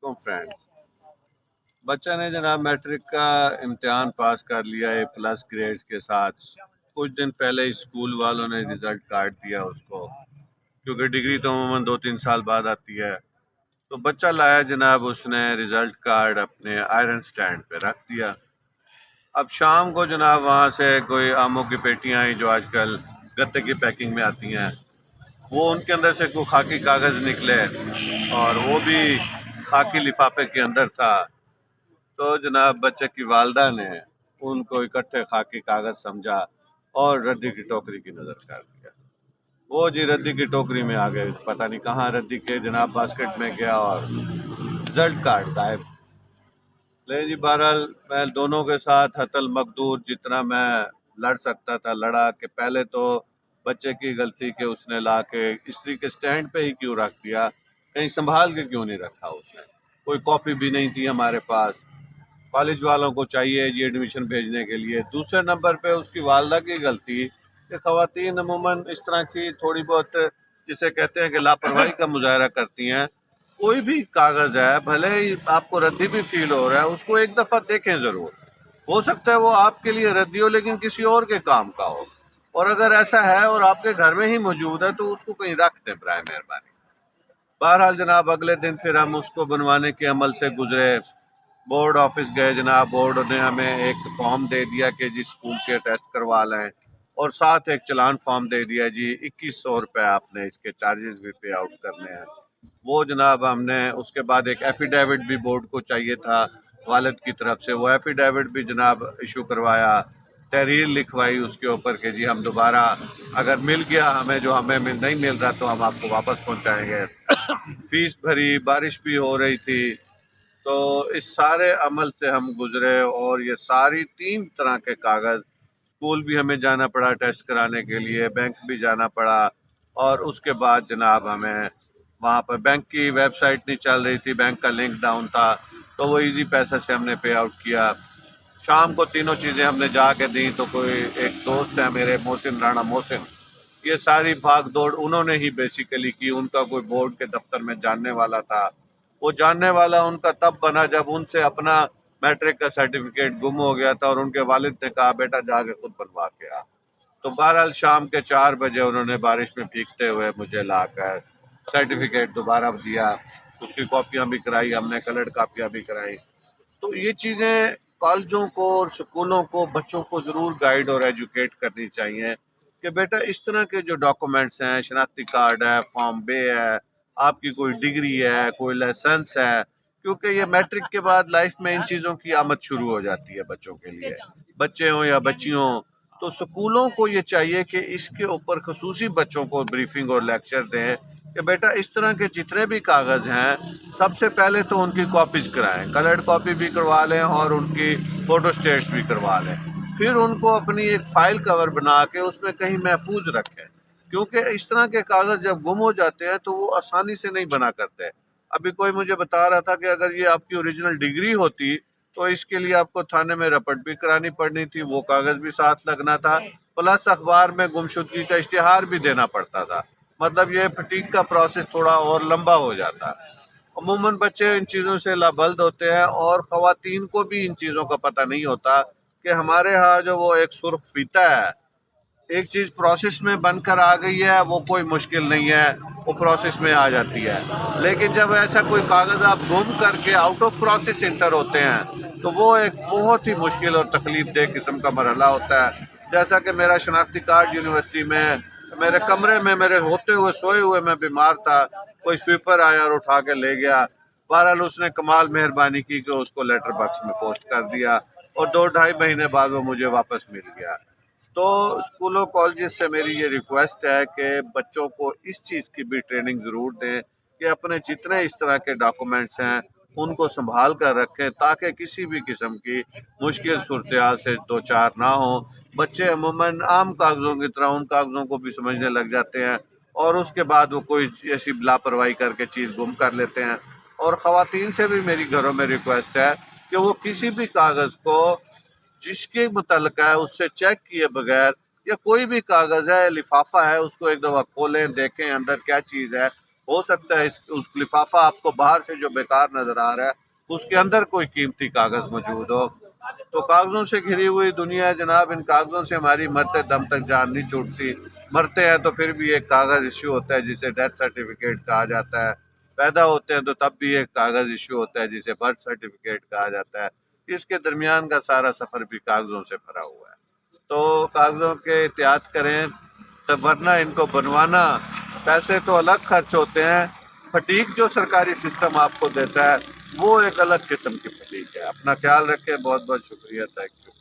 علیکم فرینڈز۔ بچہ نے جناب میٹرک کا امتحان پاس کر لیا A+ گریڈز کے ساتھ۔ کچھ دن پہلے اسکول والوں نے رزلٹ کارڈ دیا اس کو، کیونکہ ڈگری تو عموماً 2-3 سال بعد آتی ہے۔ تو بچہ لایا جناب، اس نے رزلٹ کارڈ اپنے آئرن سٹینڈ پہ رکھ دیا۔ اب شام کو جناب وہاں سے کوئی آموں کی پیٹیاں آئیں جو آج کل گتے کی پیکنگ میں آتی ہیں، وہ ان کے اندر سے کوئی خاکی کاغذ نکلے اور وہ بھی خاکی لفافے کے اندر تھا۔ تو جناب بچے کی والدہ نے ان کو اکٹھے خاکی کاغذ سمجھا اور ردی کی ٹوکری کی نظر کر دیا۔ وہ جی ردی کی ٹوکری میں آ گئے، پتہ نہیں کہاں ردی کے جناب باسکٹ میں گیا اور رزلٹ کارڈ غائب۔ لے جی بہرحال میں دونوں کے ساتھ حتی المقدور جتنا میں لڑ سکتا تھا لڑا، کہ پہلے تو بچے کی غلطی کہ اس نے لا کے استری کے سٹینڈ پہ ہی کیوں رکھ دیا، کہیں سنبھال کے کیوں نہیں رکھا اس نے۔ کوئی کاپی بھی نہیں تھی ہمارے پاس، کالج والوں کو چاہیے یہ ایڈمیشن بھیجنے کے لیے۔ دوسرے نمبر پہ اس کی والدہ کی غلطی کہ خواتین عموماً اس طرح کی تھوڑی بہت جسے کہتے ہیں کہ لاپرواہی کا مظاہرہ کرتی ہیں۔ کوئی بھی کاغذ ہے، بھلے ہی آپ کو ردی بھی فیل ہو رہا ہے، اس کو ایک دفعہ دیکھیں ضرور۔ ہو سکتا ہے وہ آپ کے لیے ردی ہو لیکن کسی اور کے کام کا ہو، اور اگر ایسا ہے اور آپ کے گھر میں ہی موجود ہے تو اس کو کہیں رکھ دیں برائے مہربانی۔ بہرحال جناب اگلے دن پھر ہم اس کو بنوانے کے عمل سے گزرے، بورڈ آفس گئے جناب، بورڈ نے ہمیں ایک فارم دے دیا کہ جی اسکول سے ٹیسٹ کروا لیں، اور ساتھ ایک چلان فارم دے دیا جی 2100 روپے آپ نے اس کے چارجز بھی پے آؤٹ کرنے ہیں۔ وہ جناب ہم نے اس کے بعد ایک ایفیڈیوٹ بھی بورڈ کو چاہیے تھا والد کی طرف سے، وہ ایفیڈیوٹ بھی جناب ایشو کروایا، تحریر لکھوائی اس کے اوپر کہ جی ہم دوبارہ اگر مل گیا ہمیں جو ہمیں نہیں مل رہا تو ہم آپ کو واپس پہنچائیں گے۔ فیس بھری، بارش بھی ہو رہی تھی، تو اس سارے عمل سے ہم گزرے، اور یہ ساری 3 طرح کے کاغذ، اسکول بھی ہمیں جانا پڑا ٹیسٹ کرانے کے لیے، بینک بھی جانا پڑا، اور اس کے بعد جناب ہمیں وہاں پر بینک کی ویب سائٹ نہیں چل رہی تھی، بینک کا لنک ڈاؤن تھا، تو وہ ایزی پیسہ سے ہم نے پے آؤٹ کیا۔ شام کو تینوں چیزیں ہم نے جا کے دیں، تو کوئی ایک دوست ہے میرے محسن رانا محسن، یہ ساری بھاگ دوڑ انہوں نے ہی بیسیکلی کی۔ ان کا کوئی بورڈ کے دفتر میں جاننے والا تھا، وہ جاننے والا ان کا تب بنا جب ان سے اپنا میٹرک کا سرٹیفکیٹ گم ہو گیا تھا، اور ان کے والد نے کہا بیٹا جا کے خود بنوا کے آ۔ تو بہرحال شام کے 4 بجے انہوں نے بارش میں بھیگتے ہوئے مجھے لا کر سرٹیفکیٹ دوبارہ دیا، اس کی کاپیاں بھی کرائی ہم نے، کلرڈ کاپیاں بھی کرائی۔ تو یہ چیزیں کالجوں کو اور سکولوں کو بچوں کو ضرور گائیڈ اور ایجوکیٹ کرنی چاہیے کہ بیٹا اس طرح کے جو ڈاکومنٹس ہیں، شناختی کارڈ ہے، فارم بے ہے، آپ کی کوئی ڈگری ہے، کوئی لائسنس ہے، کیونکہ یہ میٹرک کے بعد لائف میں ان چیزوں کی آمد شروع ہو جاتی ہے بچوں کے لیے، بچے ہوں یا بچیوں ہوں۔ تو سکولوں کو یہ چاہیے کہ اس کے اوپر خصوصی بچوں کو بریفنگ اور لیکچر دیں کہ بیٹا اس طرح کے جتنے بھی کاغذ ہیں سب سے پہلے تو ان کی کاپیز کرائیں، کلرڈ کاپی بھی کروا لیں اور ان کی فوٹو سٹیٹس بھی کروا لیں، پھر ان کو اپنی ایک فائل کور بنا کے اس میں کہیں محفوظ رکھیں، کیونکہ اس طرح کے کاغذ جب گم ہو جاتے ہیں تو وہ آسانی سے نہیں بنا کرتے۔ ابھی کوئی مجھے بتا رہا تھا کہ اگر یہ آپ کی اوریجنل ڈگری ہوتی تو اس کے لیے آپ کو تھانے میں رپورٹ بھی کرانی پڑنی تھی، وہ کاغذ بھی ساتھ لگنا تھا، پلس اخبار میں گمشدگی کا اشتہار بھی دینا پڑتا تھا، مطلب یہ فٹیگ کا پروسیس تھوڑا اور لمبا ہو جاتا۔ عموماً بچے ان چیزوں سے لابلد ہوتے ہیں، اور خواتین کو بھی ان چیزوں کا پتہ نہیں ہوتا کہ ہمارے ہاں جو وہ ایک سرخ فیتہ ہے، ایک چیز پروسیس میں بن کر آ گئی ہے وہ کوئی مشکل نہیں ہے، وہ پروسیس میں آ جاتی ہے، لیکن جب ایسا کوئی کاغذ آپ گم کر کے آؤٹ آف پروسیس انٹر ہوتے ہیں تو وہ ایک بہت ہی مشکل اور تکلیف دہ قسم کا مرحلہ ہوتا ہے۔ جیسا کہ میرا شناختی کارڈ یونیورسٹی میں میرے کمرے میں میرے ہوتے ہوئے سوئے ہوئے میں بیمار تھا، کوئی سویپر آیا اور اٹھا کے لے گیا، بہرحال اس نے کمال مہربانی کی کہ اس کو لیٹر باکس میں پوسٹ کر دیا، اور 2-2.5 مہینے بعد وہ مجھے واپس مل گیا۔ تو اسکولوں کالجز سے میری یہ ریکویسٹ ہے کہ بچوں کو اس چیز کی بھی ٹریننگ ضرور دیں کہ اپنے جتنے اس طرح کے ڈاکومنٹس ہیں ان کو سنبھال کر رکھیں، تاکہ کسی بھی قسم کی مشکل صورتحال سے دوچار نہ ہوں۔ بچے عموماً عام کاغذوں کی طرح ان کاغذوں کو بھی سمجھنے لگ جاتے ہیں، اور اس کے بعد وہ کوئی ایسی لاپرواہی کر کے چیز گم کر لیتے ہیں۔ اور خواتین سے بھی میری گھروں میں ریکویسٹ ہے کہ وہ کسی بھی کاغذ کو جس کے متعلق ہے اس سے چیک کیے بغیر، یا کوئی بھی کاغذ ہے، لفافہ ہے، اس کو ایک دفعہ کھولیں، دیکھیں اندر کیا چیز ہے، ہو سکتا ہے اس لفافہ آپ کو باہر سے جو بیکار نظر آ رہا ہے اس کے اندر کوئی قیمتی کاغذ موجود ہو. تو کاغذوں سے گھری ہوئی دنیا ہے جناب. ان کاغذوں سے ہماری مرتے دم تک جان نہیں چھوٹتی. مرتے ہیں تو پھر بھی ایک کاغذ ایشو ہوتا ہے جسے ڈیتھ سرٹیفکیٹ کہا جاتا ہے. پیدا ہوتے ہیں تو تب بھی ایک کاغذ ایشو ہوتا ہے جسے برتھ سرٹیفکیٹ کہا جاتا ہے. اس کے درمیان کا سارا سفر بھی کاغذوں سے بھرا ہوا ہے. تو کاغذوں کے احتیاط کریں، تب ورنہ ان کو بنوانا پیسے تو الگ خرچ ہوتے ہیں. فٹیک جو سرکاری سسٹم آپ کو دیتا ہے وہ ایک الگ قسم کی فٹیک ہے. اپنا خیال رکھیں. بہت بہت شکریہ. Thank you.